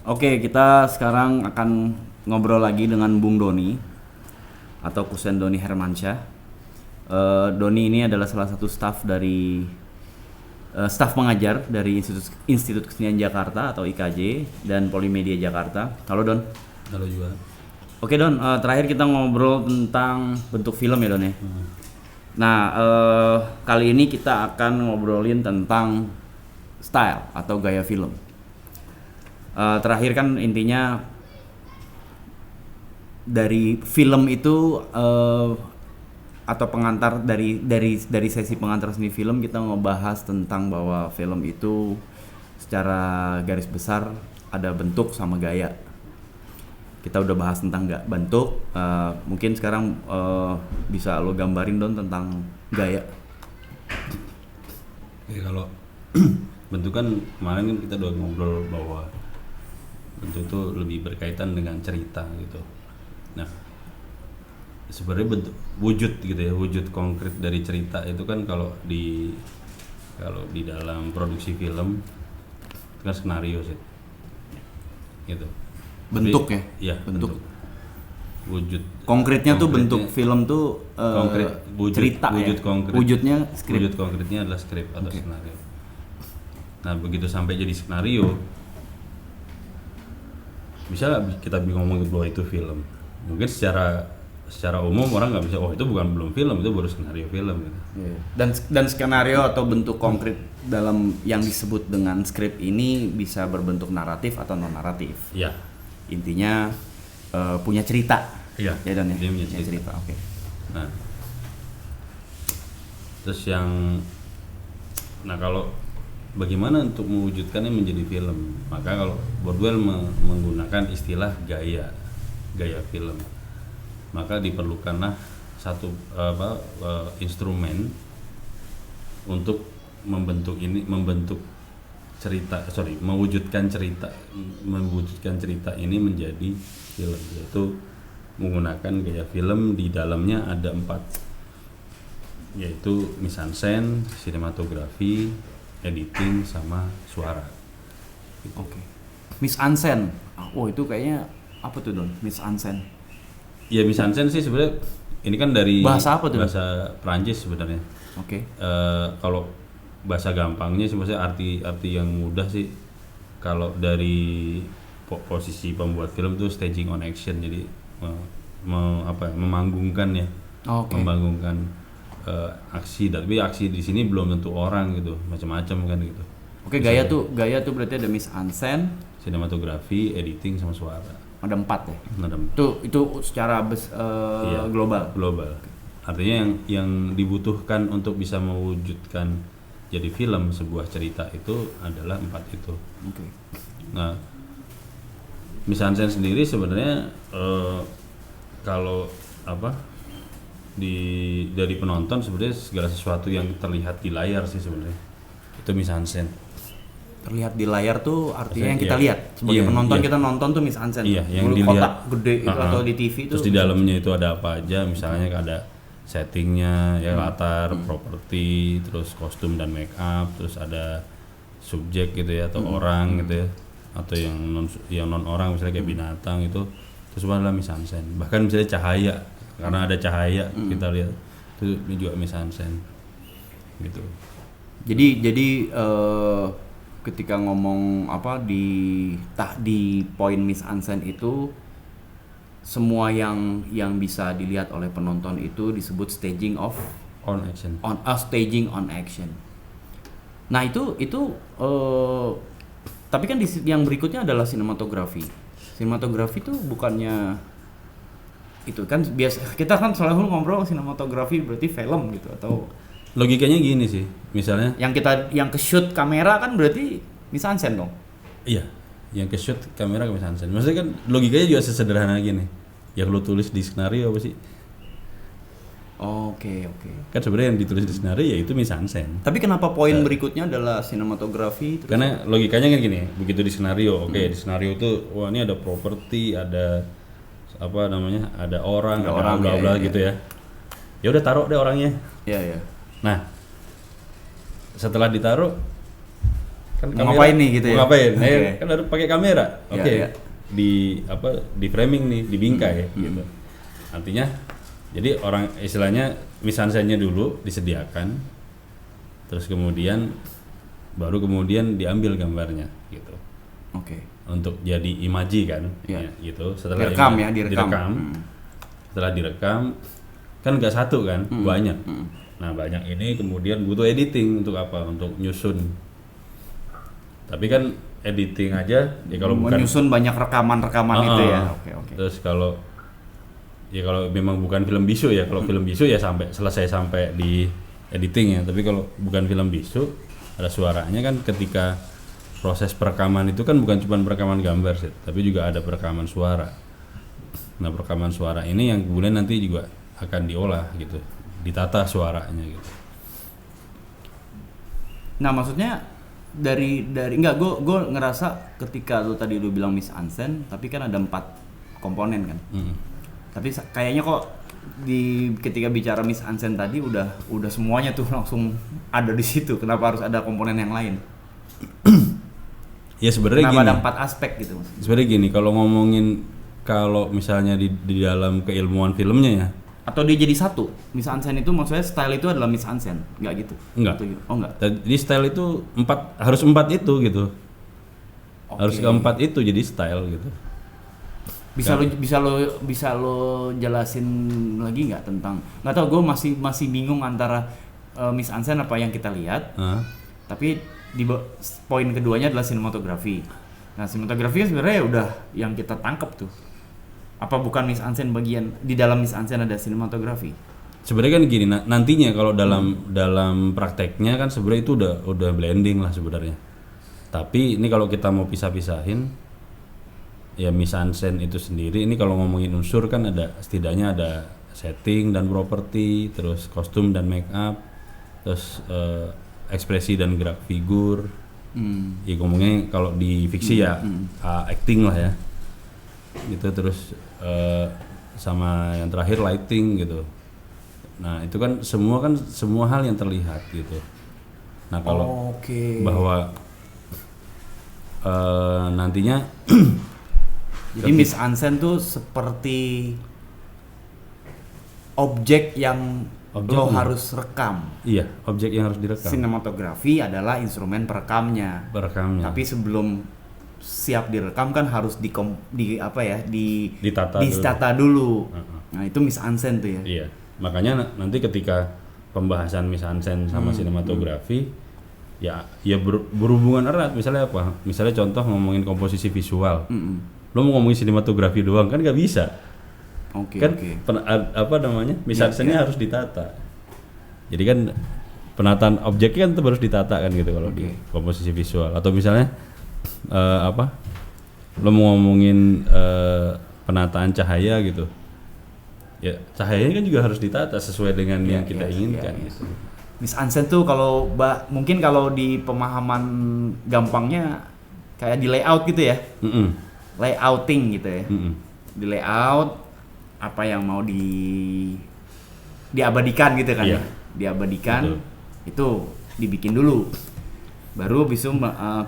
Oke, kita sekarang akan ngobrol lagi dengan Bung Doni atau Kusen Doni Hermansyah. Doni ini adalah salah satu staf dari staf pengajar dari Institut Kesenian Jakarta atau IKJ dan Polimedia Jakarta. Halo Don. Halo juga. Oke Don, terakhir kita ngobrol tentang bentuk film ya Don ya. Nah, kali ini kita akan ngobrolin tentang style atau gaya film. Terakhir kan intinya dari film itu atau pengantar dari sesi pengantar seni film kita ngebahas tentang bahwa film itu secara garis besar ada bentuk sama gaya. Kita udah bahas tentang bentuk, mungkin sekarang bisa lo gambarin Don tentang gaya. Oke, kalau bentuk kan kemarin kan kita udah ngobrol bahwa bentuk itu lebih berkaitan dengan cerita gitu. Nah, sebenarnya bentuk wujud gitu ya, wujud konkret dari cerita itu kan kalau di dalam produksi film itu kan skenario sih, gitu. Bentuk. Tapi, ya bentuk. Wujud Konkretnya tuh bentuk film tuh konkret, cerita wujud ya. konkret. Wujudnya skrip. Wujud konkretnya adalah skrip atau skenario. Nah, begitu sampai jadi skenario, bisa kita ngomong bahwa itu film. Mungkin secara umum orang nggak bisa, oh itu belum film, itu baru skenario film gitu. Dan skenario atau bentuk konkret dalam yang disebut dengan skrip ini bisa berbentuk naratif atau non naratif. Ya. Intinya punya cerita. Iya. Ya Dan ya. Dia punya Punya cerita. Oke. Nah, terus kalau bagaimana untuk mewujudkannya menjadi film? Maka kalau Bordwell menggunakan istilah gaya film, maka diperlukanlah satu instrumen untuk mewujudkan cerita ini menjadi film, yaitu menggunakan gaya film. Di dalamnya ada 4, yaitu mise-en-scène, sinematografi, editing, sama suara. Oke. Mise-en-scène. Oh, itu kayaknya apa tuh Don? Mise-en-scène. Ya, mise-en-scène sih sebenarnya ini kan dari bahasa apa tuh? Bahasa Prancis sebenarnya. Oke. Kalau bahasa gampangnya sih, maksudnya arti yang mudah sih, kalau dari posisi pembuat film tuh staging on action, jadi memanggungkan ya. Okay. Membangunkan aksi, tapi aksi di sini belum tentu orang gitu, macam-macam kan gitu. Oke, gaya tuh berarti ada mise-en-scène, sinematografi, editing, sama suara. Ada 4 ya. Ada. Itu secara global. Global. Artinya yang dibutuhkan untuk bisa mewujudkan jadi film sebuah cerita itu adalah 4 itu. Oke. Nah, mise-en-scène sendiri sebenarnya kalau dari penonton sebenarnya segala sesuatu yang terlihat di layar sih sebenarnya itu mise-en-scène. Terlihat di layar tuh artinya yang kita lihat sebagai penonton, kita nonton tuh mise-en-scène. Iya, yang dilihat kotak gede atau di TV terus di dalamnya itu ada apa aja, misalnya ada settingnya ya, latar, properti, terus kostum dan make up, terus ada subjek gitu ya, atau orang gitu ya, atau yang non orang misalnya kayak binatang itu semua adalah mise-en-scène. Bahkan misalnya cahaya, karena ada cahaya kita lihat itu juga mise-en-scène gitu. Jadi ketika ngomong di poin mise-en-scène itu semua yang bisa dilihat oleh penonton itu disebut staging on action. Nah, itu tapi kan yang berikutnya adalah sinematografi. Sinematografi itu bukannya itu kan biasa kita kan selalu ngobrol sinematografi berarti film gitu, atau logikanya gini sih, misalnya yang ke shoot kamera kan berarti mise-en-scène dong. Iya, yang ke shoot kamera ke mise-en-scène. Maksudnya kan logikanya juga sesederhana gini. Yang lo tulis di skenario apa sih? Oke. Kan sebenarnya yang ditulis di skenario ya itu mise-en-scène. Tapi kenapa poin berikutnya adalah sinematografi? Karena logikanya kan gini, begitu di skenario, di skenario tuh wah ini ada properti, ada ada orang, bla bla gitu ya. Ya udah taruh deh orangnya. Iya. Nah, setelah ditaruh kan Mau ngapain nih gitu ya? mau ngapain? Oke. Kan harus pakai kamera. Iya, Oke. iya. Di framing nih, dibingkai gitu. Artinya jadi orang istilahnya misalnya dulu disediakan, terus kemudian baru kemudian diambil gambarnya gitu. Oke. Untuk jadi imaji kan, Iya. ya, gitu. Setelah Direkam. Setelah direkam kan nggak satu kan, banyak. Nah banyak ini kemudian butuh editing untuk apa? Untuk nyusun. Tapi kan editing aja ya kalau bukan Menyusun banyak rekaman-rekaman itu ya. Oke. Terus kalau memang bukan film bisu ya, kalau film bisu ya sampai selesai sampai di editing ya. Tapi kalau bukan film bisu ada suaranya kan ketika proses perekaman itu kan bukan cuma perekaman gambar sih, tapi juga ada perekaman suara. Nah perekaman suara ini yang kemudian nanti juga akan diolah gitu, ditata suaranya gitu. Nah maksudnya dari enggak, gue ngerasa ketika lu tadi lu bilang mise en scène, tapi kan ada 4 komponen kan. Tapi kayaknya kok ketika bicara mise en scène tadi udah semuanya tuh langsung ada di situ. Kenapa harus ada komponen yang lain? Ya sebenarnya Kenapa gini. ada 4 aspek gitu? Sebenarnya gini, kalau misalnya di dalam keilmuan filmnya ya. Atau dia jadi satu? Mise en scène itu maksudnya style itu adalah mise en scène, nggak gitu? Enggak. Oh enggak. Jadi style itu harus 4 itu gitu. Oke. Harus keempat itu jadi style gitu. Bisa lo jelasin lagi nggak tentang, nggak tahu, gue masih bingung antara mise en scène apa yang kita lihat, tapi poin keduanya adalah sinematografi. Nah sinematografi sebenarnya udah yang kita tangkap tuh. Apa bukan mise en scène bagian di dalam mise en scène ada sinematografi? Sebenarnya kan gini, nantinya kalau dalam prakteknya kan sebenarnya itu udah blending lah sebenarnya. Tapi ini kalau kita mau pisah-pisahin, ya mise en scène itu sendiri ini kalau ngomongin unsur kan setidaknya ada setting dan properti, terus kostum dan make up, terus ekspresi dan gerak figur. Ya ngomongnya kalau di fiksi ya acting lah ya. Gitu, terus sama yang terakhir lighting gitu. Nah itu kan semua hal yang terlihat gitu. Nah kalau bahwa nantinya jadi mise en scène tuh seperti objek yang lo harus rekam. Iya, objek yang harus direkam. Sinematografi adalah instrumen perekamnya. Tapi sebelum siap direkam kan harus ditata dulu. Nah itu mise en scène tuh ya. Iya, makanya nanti ketika pembahasan mise en scène sama sinematografi ya berhubungan erat. Misalnya apa? Misalnya contoh ngomongin komposisi visual. Lo mau ngomongin sinematografi doang kan nggak bisa. Mise en scène-nya harus ditata. Jadi kan penataan objeknya kan harus ditata kan gitu kalau di komposisi visual. Atau misalnya lo mau ngomongin penataan cahaya gitu, ya cahayanya kan juga harus ditata sesuai dengan yang kita inginkan. Gitu. Mise en scène tuh mungkin kalau di pemahaman gampangnya kayak di layout gitu ya, layouting gitu ya, di layout apa yang mau diabadikan gitu kan, diabadikan. Betul. Itu dibikin dulu. Baru bisa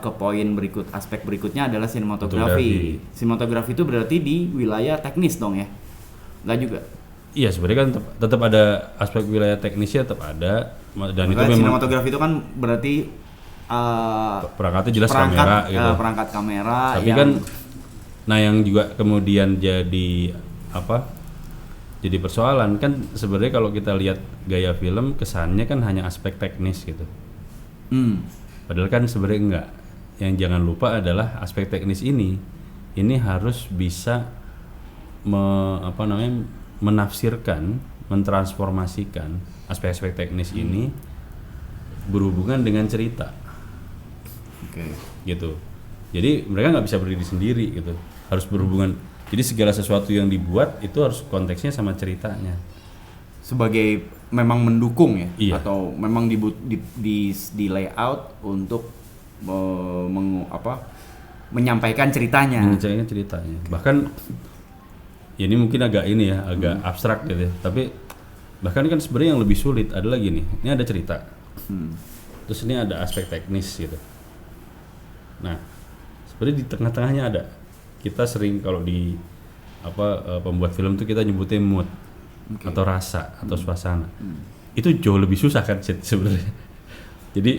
ke poin aspek berikutnya adalah sinematografi. Sinematografi itu berarti di wilayah teknis dong ya? Enggak juga? Iya, sebenarnya kan tetap ada aspek wilayah teknisnya, tetap ada. Dan makanya itu memang sinematografi itu kan berarti perangkatnya jelas kamera gitu. Perangkat kamera. Tapi kan, yang juga kemudian jadi jadi persoalan kan sebenarnya kalau kita lihat gaya film kesannya kan hanya aspek teknis gitu. Padahal kan sebenarnya enggak. Yang jangan lupa adalah aspek teknis ini harus bisa menafsirkan, mentransformasikan aspek-aspek teknis ini berhubungan dengan cerita. Gitu. Jadi mereka nggak bisa berdiri sendiri gitu. Harus berhubungan. Jadi segala sesuatu yang dibuat itu harus konteksnya sama ceritanya. Sebagai memang mendukung ya, iya. Atau memang di layout untuk menyampaikan ceritanya. Menyampaikan ceritanya. Bahkan ya ini mungkin agak abstrak gitu ya. Tapi bahkan kan sebenarnya yang lebih sulit adalah gini. Ini ada cerita. Terus ini ada aspek teknis gitu. Nah, sebenarnya di tengah-tengahnya ada. Kita sering kalau di pembuat film tuh kita nyebutnya mood atau rasa atau suasana. Itu jauh lebih susah kan sebenarnya. Jadi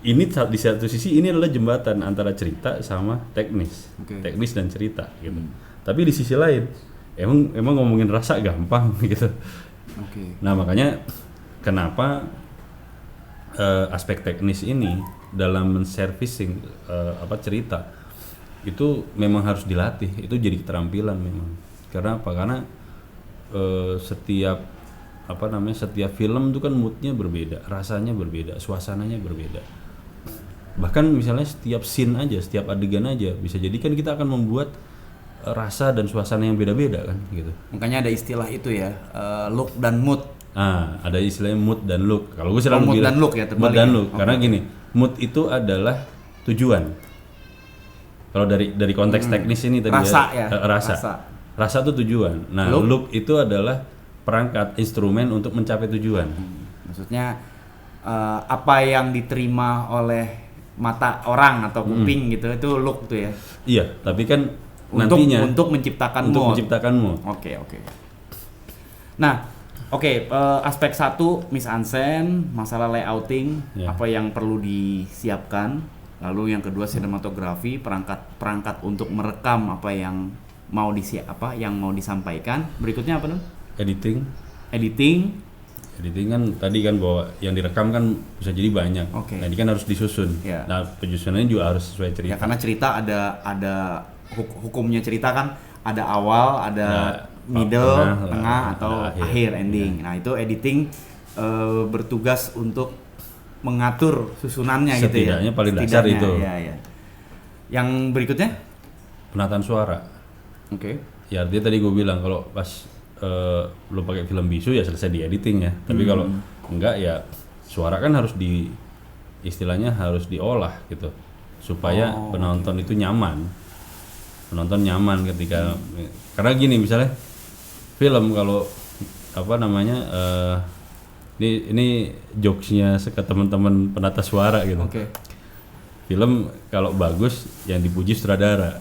ini di satu sisi ini adalah jembatan antara cerita sama teknis, teknis dan cerita gitu. Tapi di sisi lain emang ngomongin rasa gampang gitu. Nah makanya kenapa aspek teknis ini dalam men-servicing cerita itu memang harus dilatih, itu jadi keterampilan memang. Karena apa? Karena setiap film itu kan moodnya berbeda, rasanya berbeda, suasananya berbeda. Bahkan misalnya setiap scene aja, setiap adegan aja bisa jadi kan kita akan membuat rasa dan suasana yang beda-beda kan gitu. Makanya ada istilah itu ya, look dan mood. Ada istilahnya mood dan look. Kalau gue selalu mood bilang dan look ya, mood dan look. Karena gini, mood itu adalah tujuan. Kalau dari konteks teknis ini tadi rasa itu tujuan. Nah, look itu adalah perangkat instrumen untuk mencapai tujuan. Maksudnya apa yang diterima oleh mata orang atau kuping gitu, itu look tuh ya. Iya, tapi kan nantinya untuk menciptakan mood. Oke. Nah, aspek satu mise-en-scène, masalah layouting, apa yang perlu disiapkan. Lalu yang kedua sinematografi, perangkat untuk merekam apa yang mau disampaikan. Berikutnya apa, Nun? Editing kan tadi kan bahwa yang direkam kan bisa jadi banyak. Nah, ini kan harus disusun. Nah, penyusunannya juga harus sesuai cerita. Ya, karena cerita ada hukumnya cerita kan, ada awal, ada middle, tengah atau akhir ending. Nah, itu editing bertugas untuk mengatur susunannya gitu ya. Setidaknya paling dasar itu. Ya. Yang berikutnya penataan suara. Ya artinya tadi gue bilang kalau pas lo pakai film bisu ya selesai di editing ya. Tapi kalau enggak ya suara kan harus istilahnya harus diolah gitu supaya penonton itu nyaman. Penonton nyaman ketika karena gini misalnya film kalau ini jokesnya ke teman-teman penata suara gitu. Film kalau bagus yang dipuji sutradara.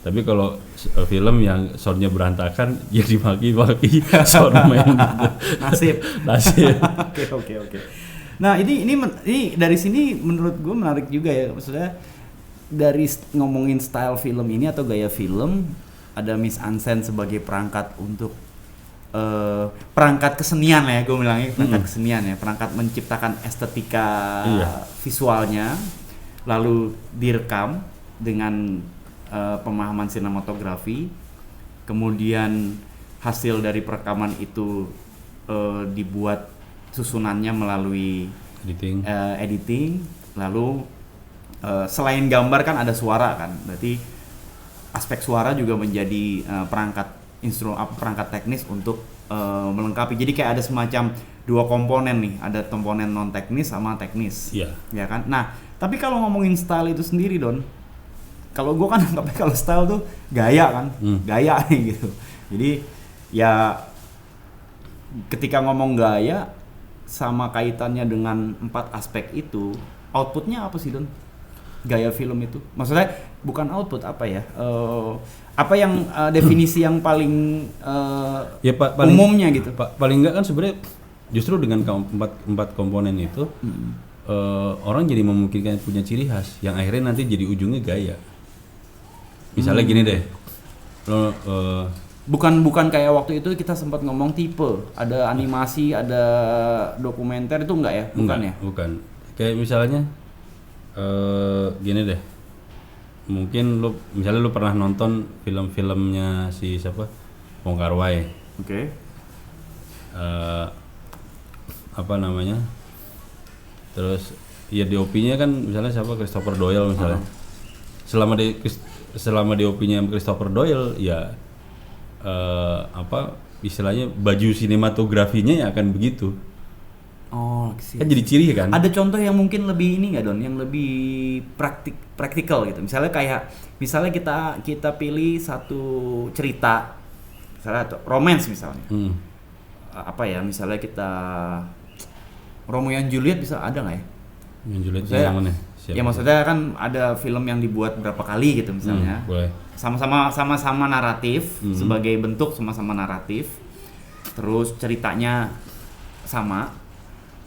Tapi kalau film yang soundnya berantakan, ya dimaki-maki soundman gitu. Nasib. Oke. Nah ini dari sini menurut gue menarik juga ya, maksudnya dari ngomongin style film ini atau gaya film, ada mise-en-scène sebagai perangkat untuk perangkat kesenian ya, gue bilangnya perangkat kesenian ya, perangkat menciptakan estetika visualnya, lalu direkam dengan pemahaman sinematografi, kemudian hasil dari perekaman itu dibuat susunannya melalui editing, lalu selain gambar kan ada suara kan, berarti aspek suara juga menjadi perangkat teknis untuk melengkapi. Jadi kayak ada semacam dua komponen nih, ada komponen non teknis sama teknis, ya kan. Nah, tapi kalau ngomongin style itu sendiri, Don, kalau gue kan anggapnya kalau style tuh gaya kan, gaya nih gitu. Jadi ya ketika ngomong gaya sama kaitannya dengan 4 aspek itu, outputnya apa sih, Don? Gaya film itu, maksudnya bukan output apa ya? Apa yang definisi yang paling paling umumnya gitu? Paling enggak kan sebenarnya justru dengan empat komponen itu orang jadi memungkinkan punya ciri khas yang akhirnya nanti jadi ujungnya gaya. Misalnya gini deh, bukan kayak waktu itu kita sempat ngomong tipe, ada animasi, ada dokumenter, itu enggak ya? Bukan. Kayak misalnya gini deh, mungkin misalnya lu pernah nonton film-filmnya si siapa, Wong Kar-wai. Terus ya DOP-nya kan misalnya siapa, Christopher Doyle misalnya. Selama DOP-nya Christopher Doyle ya istilahnya baju sinematografinya ya akan begitu. Kan jadi ciri kan. Ada contoh yang mungkin lebih ini nggak, Don, yang lebih praktikal gitu. Misalnya kita pilih satu cerita, misalnya romance misalnya. Misalnya kita Romeo and Juliet bisa ada nggak ya? Menjulit Maksudnya, yang mana? Siapa? ya maksudnya kan ada film yang dibuat berapa kali gitu misalnya. Boleh. Sama-sama naratif sebagai bentuk sama-sama naratif. Terus ceritanya sama.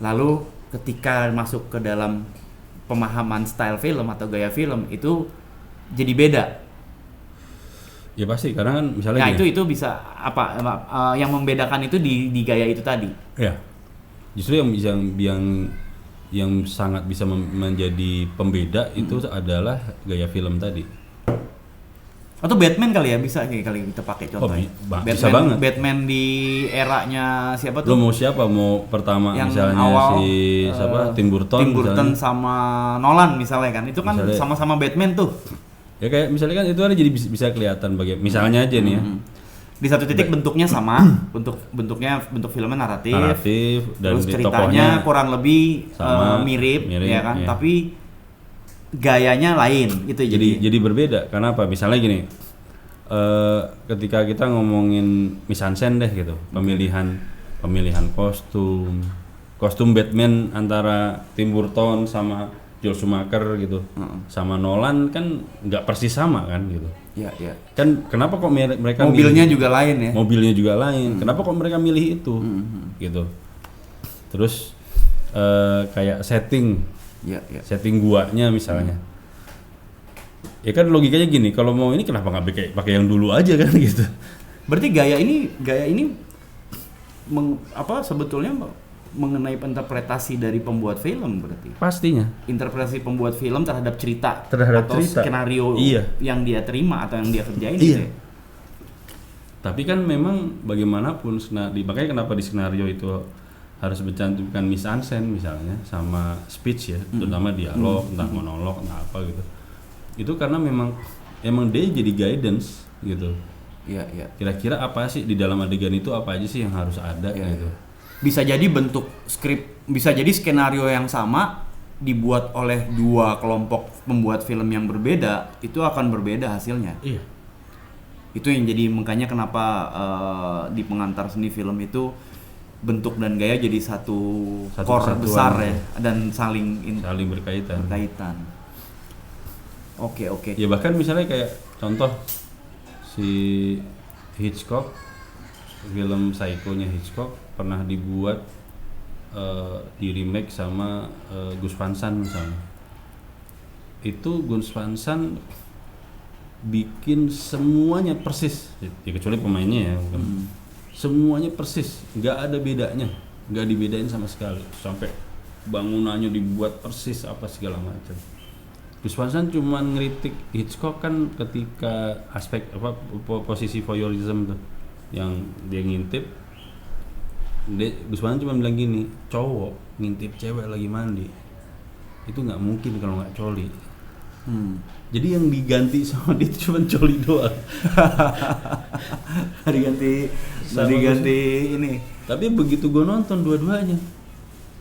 Lalu ketika masuk ke dalam pemahaman style film atau gaya film itu jadi beda. Ya pasti karena kan misalnya Nah, gini. itu bisa apa yang membedakan itu di gaya itu tadi. Ya. Justru yang sangat bisa menjadi pembeda itu adalah gaya film tadi. Atau Batman kali ya, bisa kali kita pakai contohnya. Bisa banget. Batman di eranya siapa tuh? Lo mau siapa? Mau pertama Yang misalnya awal, si siapa? Tim Burton. Tim Burton misalnya. sama Nolan misalnya kan. Itu kan Misalnya- sama-sama Batman tuh. Ya kayak misalnya kan itu ada jadi bisa kelihatan misalnya aja nih ya. Di satu titik bentuknya sama, bentuk filmnya naratif. Dan Terus di ceritanya tokohnya kurang lebih sama, mirip ya kan, iya. tapi gayanya lain gitu jadi berbeda. Karena apa? Misalnya gini. Ketika kita ngomongin mise-en-scène deh gitu, pemilihan kostum Batman antara Tim Burton sama Joel Schumacher gitu, sama Nolan kan nggak persis sama kan gitu. ya. Kan kenapa kok mereka Mobilnya milih- juga lain ya. mobilnya juga lain. Kenapa kok mereka milih itu gitu? Terus kayak setting Ya. guanya misalnya. Ya kan logikanya gini, kalau mau ini kenapa nggak pakai yang dulu aja kan gitu. Berarti gaya ini sebetulnya mengenai interpretasi dari pembuat film berarti. Pastinya. Interpretasi pembuat film terhadap cerita Terhadap atau cerita. skenario Iya. yang dia terima atau yang dia kerjain Iya. gitu ya. Tapi kan memang bagaimanapun makanya kenapa di skenario itu harus mencantumkan mise-en-scène misalnya sama speech ya, terutama dialog, entah monolog, entah apa gitu. Itu karena memang dia jadi guidance gitu. Iya. Kira-kira apa sih di dalam adegan itu apa aja sih yang harus ada Iya, gitu. Bisa jadi bentuk skrip, bisa jadi skenario yang sama dibuat oleh dua kelompok pembuat film yang berbeda, itu akan berbeda hasilnya. Iya. Itu yang jadi makanya kenapa di pengantar seni film itu bentuk dan gaya jadi satu core kesatuan. besar ya, dan saling Berkaitan. berkaitan. Oke. Ya bahkan misalnya kayak contoh si Hitchcock, film Psycho-nya Hitchcock pernah dibuat di remake sama Gus Van Sant misalnya. Itu Gus Van Sant bikin semuanya persis, ya kecuali pemainnya ya, semuanya persis, nggak ada bedanya, nggak dibedain sama sekali, sampai bangunannya dibuat persis apa segala macam. Gus Van Sant cuma ngeritik Hitchcock kan ketika aspek posisi voyeurism tuh yang dia ngintip. Gus Van Sant cuma bilang gini, cowok ngintip cewek lagi mandi itu nggak mungkin kalau nggak coli. Jadi yang diganti sama dia cuma coli doang. diganti ini. Tapi begitu gue nonton dua-duanya,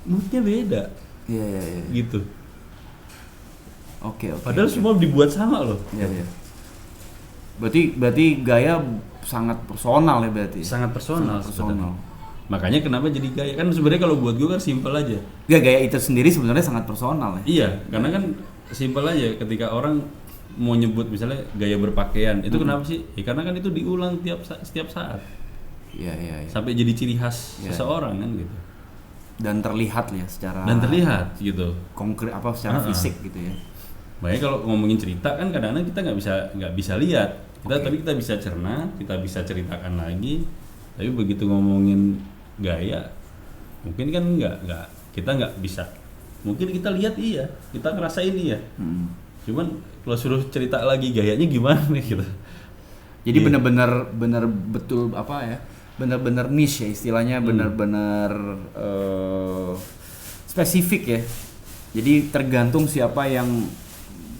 moodnya beda. Iya. Gitu. Oke. Padahal semua dibuat sama loh. Iya. Berarti gaya sangat personal ya berarti. Sangat personal. Personal. Makanya kenapa jadi gaya? Kan sebenarnya kalau buat gue kan simpel aja. Ya, gaya itu sendiri sebenarnya sangat personal ya. Iya, karena kan simpel aja ketika orang mau nyebut misalnya gaya berpakaian, itu kenapa sih? Ya karena kan itu diulang setiap saat. Iya. Sampai jadi ciri khas Iya. seseorang kan gitu. Dan terlihat ya secara gitu. konkret secara fisik gitu ya. Makanya kalau ngomongin cerita kan kadang-kadang kita nggak bisa lihat. Tapi kita bisa cerna, kita bisa ceritakan lagi. Tapi begitu ngomongin gaya, mungkin kan kita nggak bisa. Mungkin kita lihat iya, kita ngerasain iya. Cuman kalau suruh cerita lagi gayanya gimana gitu. Jadi benar-benar betul apa ya? Benar-benar niche ya istilahnya, benar-benar spesifik ya. Jadi tergantung siapa yang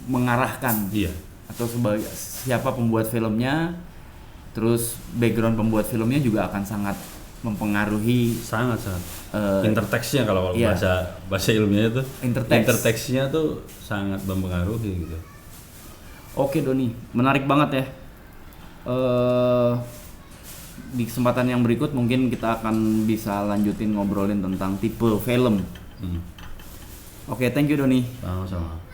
mengarahkan. Iya. Atau sebagai siapa pembuat filmnya, terus background pembuat filmnya juga akan sangat mempengaruhi. Sangat. Interteksnya kalau iya. bahasa ilmiahnya tuh. Interteks. Interteksnya tuh sangat mempengaruhi gitu. Oke Doni, menarik banget ya. Di kesempatan yang berikut mungkin kita akan bisa lanjutin ngobrolin tentang tipe film. Oke, thank you Doni. Sama-sama.